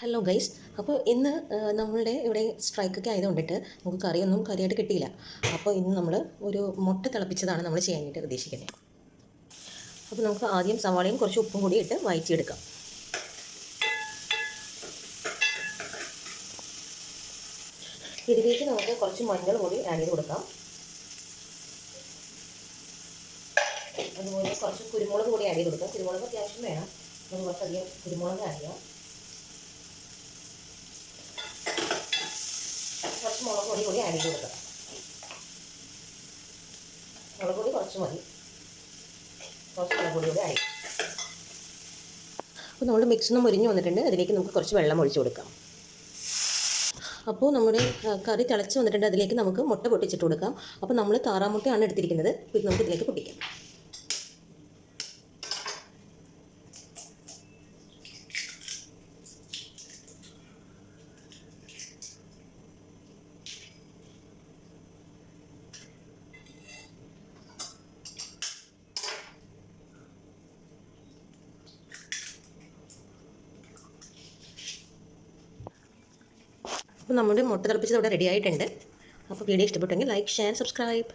Hello guys. അപ്പോൾ ഇന്ന് നമ്മളുടെ ഇവിടെ സ്ട്രൈക്കൊക്കെ ആയതുകൊണ്ടിട്ട് നമുക്ക് കറിയൊന്നും കാര്യമായിട്ട് കിട്ടിയില്ല. അപ്പോൾ ഇന്ന് നമ്മൾ ഒരു മുട്ട തിളപ്പിച്ചതാണ് നമ്മൾ ചെയ്യാനായിട്ട് ഉദ്ദേശിക്കുന്നത്. അപ്പോൾ നമുക്ക് ആദ്യം സവാളയും കുറച്ച് ഉപ്പും കൂടി ഇട്ട് വഴറ്റിയെടുക്കാം. ഇതിലേക്ക് നമുക്ക് കുറച്ച് മഞ്ഞൾ കൂടി ആഡ് ചെയ്ത് കൊടുക്കാം. അതുപോലെ കുറച്ച് കുരുമുളക് കൂടി ആഡ് ചെയ്ത് കൊടുക്കാം. കുരുമുളക് അത്യാവശ്യം വേണം. നമുക്ക് കുറച്ചധികം കുരുമുളക് ആഡ് ചെയ്യാം. കുറച്ച് മുളക് പൊടി കൂടി ആഡ് ചെയ്ത് കൊടുക്കാം. മുളക് പൊടി കുറച്ച് മതി. കുറച്ച് മുളക് പൊടി കൂടി ആഡ് ചെയ്യും. അപ്പോൾ നമ്മുടെ മിക്സ് ഒന്ന് മുരിഞ്ഞ് വന്നിട്ടുണ്ട്. അതിലേക്ക് നമുക്ക് കുറച്ച് വെള്ളം ഒഴിച്ച് കൊടുക്കാം. അപ്പോൾ നമ്മുടെ കറി തിളച്ച് വന്നിട്ടുണ്ട്. അതിലേക്ക് നമുക്ക് മുട്ട പൊട്ടിച്ചിട്ട് കൊടുക്കാം. അപ്പോൾ നമ്മൾ താറാമുട്ടയാണ് എടുത്തിരിക്കുന്നത്. ഇത് നമുക്ക് ഇതിലേക്ക് പൊട്ടിക്കാം. അപ്പോൾ നമ്മുടെ മുട്ട തിളപ്പിച്ചത് ഇവിടെ റെഡി ആയിട്ടുണ്ട്. അപ്പോൾ വീഡിയോ ഇഷ്ടപ്പെട്ടെങ്കിൽ ലൈക്ക്, ഷെയർ, സബ്സ്ക്രൈബ്.